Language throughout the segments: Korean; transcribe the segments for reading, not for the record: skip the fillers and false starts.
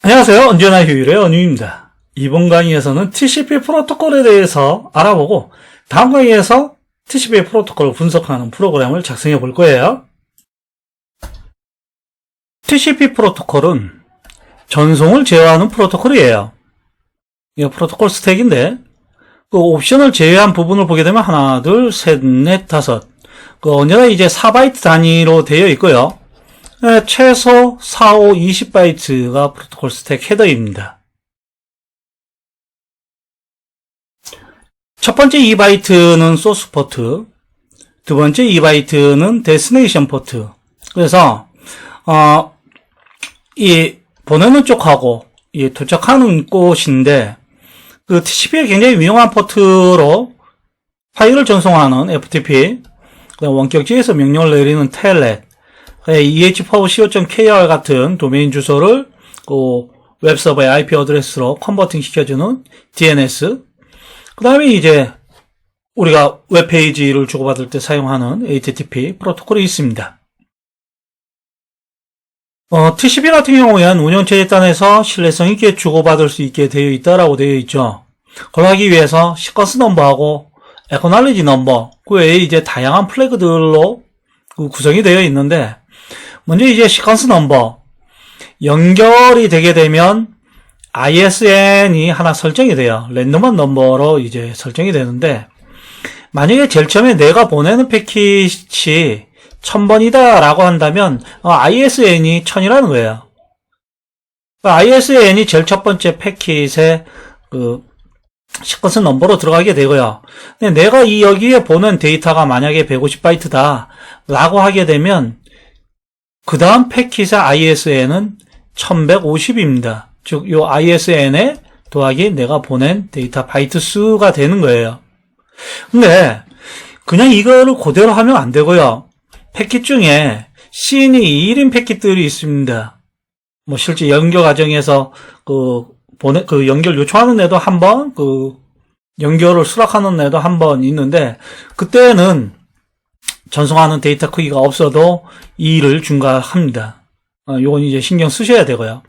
안녕하세요. 언제나 휴일의 언유입니다. 이번 강의에서는 TCP 프로토콜에 대해서 알아보고 다음 강의에서 TCP 프로토콜을 분석하는 프로그램을 작성해 볼 거예요. TCP 프로토콜은 전송을 제어하는 프로토콜이에요. 이게 프로토콜 스택인데 그 옵션을 제외한 부분을 보게 되면 하나, 둘, 셋, 넷, 다섯 언제나 이제 4바이트 단위로 되어 있고요. 최소 4, 5, 20바이트가 프로토콜 스택 헤더입니다. 첫 번째 2바이트는 소스 포트, 두 번째 2바이트는 데스티네이션 포트. 그래서 이 보내는 쪽하고 이 도착하는 곳인데 그 TCP에 굉장히 유용한 포트로 파일을 전송하는 FTP, 원격지에서 명령을 내리는 텔넷, ehpub.co.kr 같은 도메인 주소를 그 웹서버의 IP 어드레스로 컨버팅 시켜주는 DNS, 그 다음에 이제 우리가 웹페이지를 주고받을 때 사용하는 HTTP 프로토콜이 있습니다. TCP 같은 경우에는 운영체제 단에서 신뢰성 있게 주고받을 수 있게 되어 있다라고 되어 있죠. 그걸 하기 위해서 시퀀스 넘버하고 acknowledge 넘버, 그 외에 이제 다양한 플래그들로 구성이 되어 있는데, 먼저 이제 시퀀스 넘버, 연결이 되게 되면 ISN이 하나 설정이 돼요. 랜덤한 넘버로 이제 설정이 되는데, 만약에 제일 처음에 내가 보내는 패킷이 1000번이다 라고 한다면 ISN이 1000이라는 거예요. ISN이 제일 첫 번째 패킷에 시퀀스 넘버로 들어가게 되고요. 근데 내가 여기에 보낸 데이터가 만약에 150바이트다 라고 하게 되면 그 다음 패킷의 ISN은 1150입니다. 즉, 요 ISN에 더하기 내가 보낸 데이터 바이트 수가 되는 거예요. 근데 그냥 이거를 그대로 하면 안 되고요. 패킷 중에 씬이 1인 패킷들이 있습니다. 뭐 실제 연결 과정에서 연결 요청하는 애도 한 번, 연결을 수락하는 애도 한 번 있는데, 그때는 전송하는 데이터 크기가 없어도 2를 중과합니다. 요건 이제 신경 쓰셔야 되고요.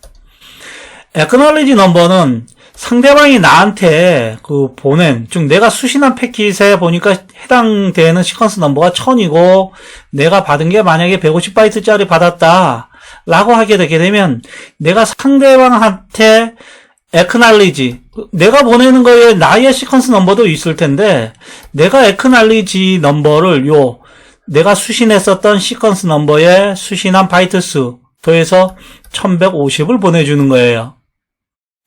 acknowledge 넘버는 상대방이 나한테 보낸, 즉 내가 수신한 패킷에 보니까 해당되는 시퀀스 넘버가 1000이고, 내가 받은 게 만약에 150바이트짜리 받았다 라고 하게 되게 되면, 내가 상대방한테 acknowledge, 내가 보내는 거에 나의 시퀀스 넘버도 있을 텐데, 내가 acknowledge 넘버를 내가 수신했었던 시퀀스 넘버에 수신한 바이트 수 더해서 1150을 보내주는 거예요.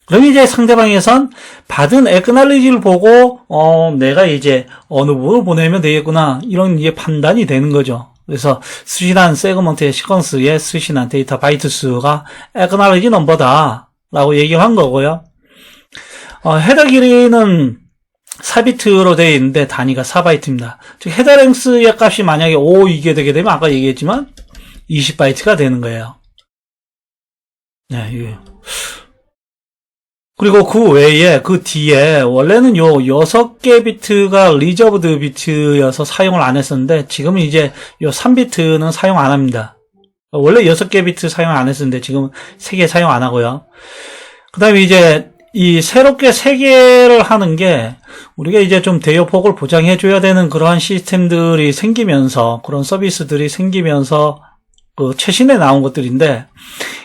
그럼 이제 상대방에선 받은 acknowledge를 보고 내가 이제 어느 부분을 보내면 되겠구나, 이런 이제 판단이 되는 거죠. 그래서 수신한 세그먼트의 시퀀스에 수신한 데이터 바이트 수가 acknowledge 넘버다 라고 얘기를 한 거고요. 헤더 길이는 4비트로 되어 있는데 단위가 4바이트입니다. 즉 헤더 랭스의 값이 만약에 5 이게 되게 되면 아까 얘기했지만 20바이트가 되는 거예요. 네, 그리고 그 외에 그 뒤에 원래는 요 6개 비트가 리저브드 비트여서 사용을 안 했었는데, 지금은 이제 요 3비트는 사용 안 합니다. 원래 6개 비트 사용 안 했었는데 지금 3개 사용 안 하고요. 그 다음에 이제 이 새롭게 3개를 하는 게 우리가 이제 좀 대여폭을 보장해 줘야 되는 그러한 시스템들이 생기면서, 그런 서비스들이 생기면서 최신에 나온 것들인데,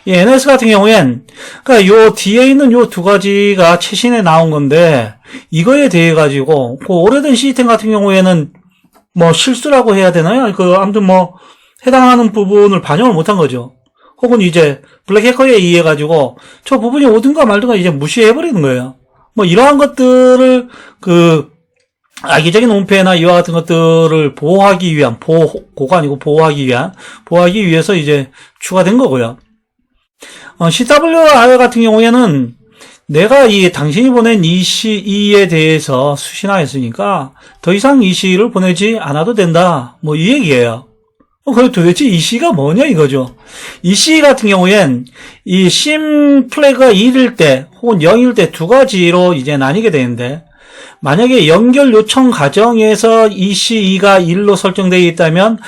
이 NS 같은 경우엔 그러니까 요 뒤에 있는 요 두 가지가 최신에 나온 건데, 이거에 대해 가지고 오래된 시스템 같은 경우에는 뭐 실수라고 해야 되나요? 아무튼 뭐 해당하는 부분을 반영을 못한 거죠. 혹은 이제 블랙 해커에 의해 가지고 저 부분이 오든가 말든가 이제 무시해버리는 거예요. 뭐 이러한 것들을 악의적인 온패나 이와 같은 것들을 보호하기 위한, 보호가 아니고 보호하기 위해서 이제 추가된 거고요. CWR 같은 경우에는 내가 당신이 보낸 EC에 대해서 수신하였으니까 더 이상 EC를 보내지 않아도 된다, 뭐 이 얘기예요. 그럼 도대체 EC가 뭐냐 이거죠. EC 같은 경우엔 이 심 플래그가 1일 때 혹은 0일 때 두 가지로 이제 나뉘게 되는데, 만약에 연결 요청 과정에서 EC2가 1로 설정되어 있다면,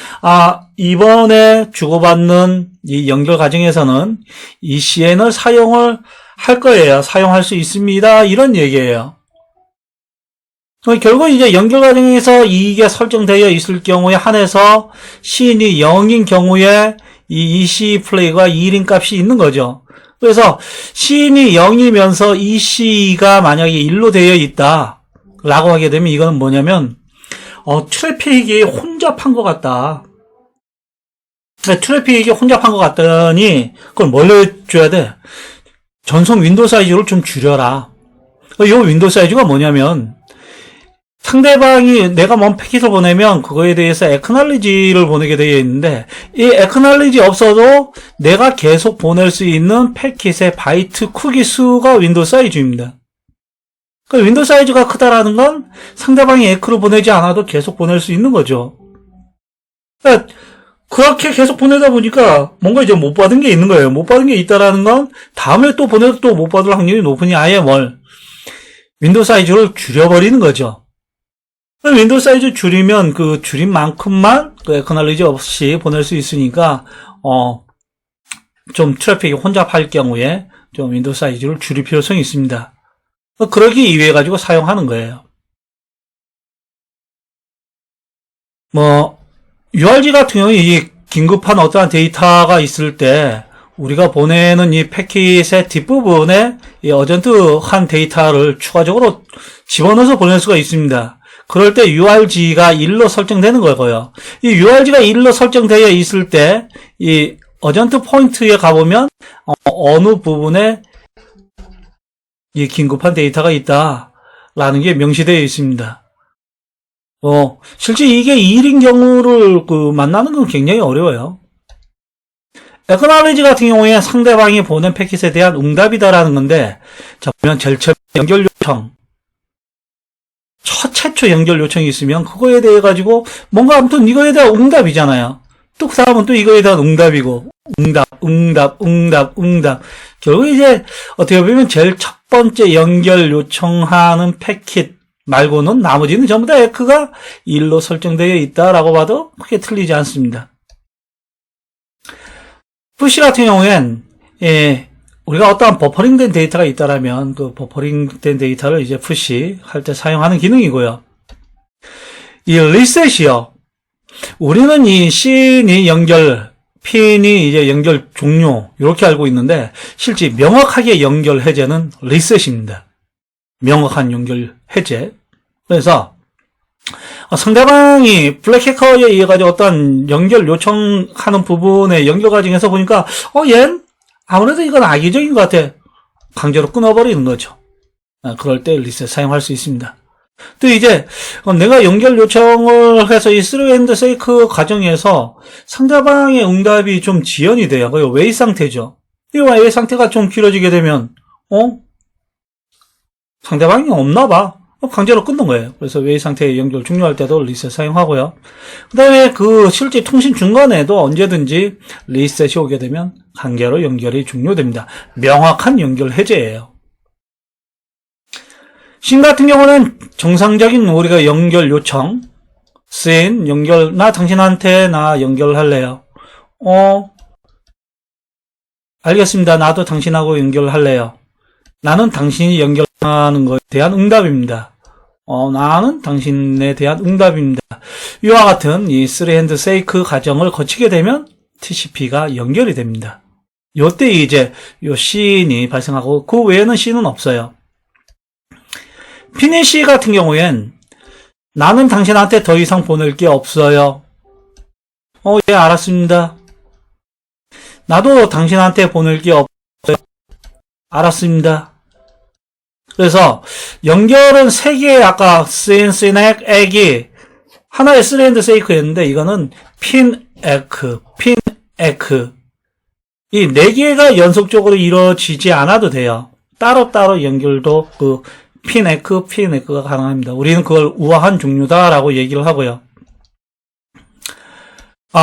이번에 주고받는 이 연결 과정에서는 ECN을 사용을 할 거예요. 사용할 수 있습니다. 이런 얘기예요. 결국 이제 연결 과정에서 이게 설정되어 있을 경우에 한해서 시인이 0인 경우에 이 EC 플레이가 1인 값이 있는 거죠. 그래서 시인이 0이면서 EC가 만약에 1로 되어 있다 라고 하게 되면 이거는 뭐냐면 트래픽이 혼잡한 것 같다. 트래픽이 혼잡한 것 같더니 그걸 뭘 해줘야 돼? 전송 윈도우 사이즈를 좀 줄여라. 이 윈도우 사이즈가 뭐냐면 상대방이 내가 뭔 패킷을 보내면 그거에 대해서 액널리지를 보내게 되어 있는데 이 액널리지 없어도 내가 계속 보낼 수 있는 패킷의 바이트 크기 수가 윈도우 사이즈입니다. 그러니까 윈도우 사이즈가 크다라는 건 상대방이 에크를 보내지 않아도 계속 보낼 수 있는 거죠. 그러니까 그렇게 계속 보내다 보니까 뭔가 이제 못 받은 게 있는 거예요. 못 받은 게 있다라는 건 다음에 또 보내도 또 못 받을 확률이 높으니 아예 윈도우 사이즈를 줄여버리는 거죠. 윈도우 사이즈 줄이면 그 줄인 만큼만 그 액널리지 없이 보낼 수 있으니까 좀 트래픽이 혼잡할 경우에 좀 윈도우 사이즈를 줄일 필요성이 있습니다. 그러기 위해 가지고 사용하는 거예요. URG 같은 경우에 이 긴급한 어떠한 데이터가 있을 때 우리가 보내는 이 패킷의 뒷부분에 이 어전트한 데이터를 추가적으로 집어넣어서 보낼 수가 있습니다. 그럴 때 URG가 1로 설정되는 거고요. 이 URG가 1로 설정되어 있을 때 이 어전트 포인트에 가보면 어느 부분에 이 긴급한 데이터가 있다라는 게 명시되어 있습니다. 실제 이게 1인 경우를 만나는 건 굉장히 어려워요. 액널리지 같은 경우에 상대방이 보낸 패킷에 대한 응답이다라는 건데, 자, 보면 제일 처음 연결 요청. 최초 연결 요청이 있으면 그거에 대해 가지고 뭔가 아무튼 이거에 대한 응답이잖아요. 또 그 다음은 또 이거에 대한 응답이고, 응답. 결국 이제 어떻게 보면 제일 첫 번째 연결 요청하는 패킷 말고는 나머지는 전부 다 에크가 1로 설정되어 있다라고 봐도 크게 틀리지 않습니다. 푸시 같은 경우엔 우리가 어떠한 버퍼링된 데이터가 있다라면 그 버퍼링된 데이터를 이제 푸시 할 때 사용하는 기능이고요. 이 리셋이요. 우리는 이 씬이 연결, 핀이 이제 연결 종료 이렇게 알고 있는데 실제 명확하게 연결 해제는 리셋입니다. 명확한 연결 해제. 그래서 상대방이 블랙해커에 의해 가지고 어떤 연결 요청하는 부분의 연결 과정에서 보니까 얜 아무래도 이건 악의적인 것 같아. 강제로 끊어버리는 거죠. 그럴 때 리셋 사용할 수 있습니다. 또 이제 내가 연결 요청을 해서 이 through and seek 과정에서 상대방의 응답이 좀 지연이 돼요. 그 웨이 상태죠. 이 웨이 상태가 좀 길어지게 되면 상대방이 없나 봐. 강제로 끊는 거예요. 그래서 웨이 상태의 연결 종료할 때도 리셋 사용하고요. 그 다음에 실제 통신 중간에도 언제든지 리셋이 오게 되면 강제로 연결이 종료됩니다. 명확한 연결 해제예요. 신 같은 경우는 정상적인 우리가 연결 요청, 쓰인 연결, 나 당신한테 나 연결할래요. 알겠습니다. 나도 당신하고 연결할래요. 나는 당신이 연결하는 것에 대한 응답입니다. 나는 당신에 대한 응답입니다. 이와 같은 이 through and seek 과정을 거치게 되면 TCP가 연결이 됩니다. 요때 이제 요 씬이 발생하고 그 외에는 씬은 없어요. 피니시 같은 경우엔 나는 당신한테 더 이상 보낼 게 없어요. 예, 알았습니다. 나도 당신한테 보낼 게 없어요. 알았습니다. 그래서 연결은 3개의 아까 synec, 액이 하나의 through and seek였는데 이거는 pin, ek 이 4개가 연속적으로 이루어지지 않아도 돼요. 따로따로 연결도 pin, ek가 가능합니다. 우리는 그걸 우아한 종류다라고 얘기를 하고요.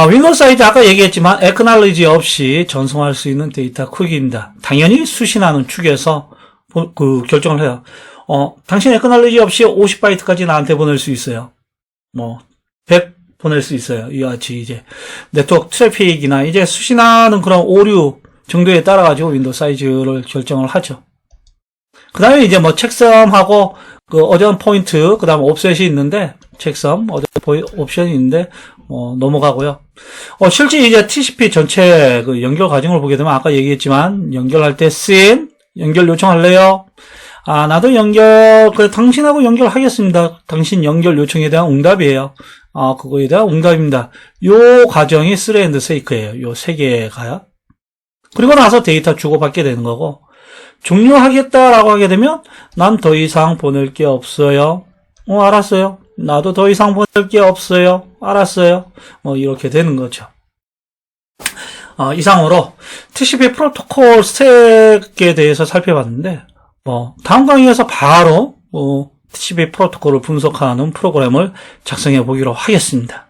윈도우 사이즈 아까 얘기했지만 acknowledge 없이 전송할 수 있는 데이터 크기입니다. 당연히 수신하는 축에서 결정을 해요. 당신 acknowledge 없이 50바이트까지 나한테 보낼 수 있어요. 100 보낼 수 있어요. 이와 같이 이제 네트워크 트래픽이나 이제 수신하는 그런 오류 정도에 따라 가지고 윈도우 사이즈를 결정을 하죠. 그 다음에 이제 뭐 책섬하고 그 어전 포인트, 그 다음 옵셋이 있는데, 책섬, 어전 옵션이 있는데, 넘어가고요. 실제 이제 TCP 전체 그 연결 과정을 보게 되면 아까 얘기했지만, 연결할 때 SYN, 연결 요청할래요? 나도 당신하고 연결하겠습니다. 당신 연결 요청에 대한 응답이에요. 그거에 대한 응답입니다. 요 과정이 스레&드 세이크예요. 요 세 개가요. 그리고 나서 데이터 주고받게 되는 거고, 종료하겠다라고 하게 되면, 난 더 이상 보낼 게 없어요. 알았어요. 나도 더 이상 보낼 게 없어요. 알았어요. 이렇게 되는 거죠. 이상으로 TCP 프로토콜 스택에 대해서 살펴봤는데, 다음 강의에서 바로, TCP 프로토콜을 분석하는 프로그램을 작성해 보기로 하겠습니다.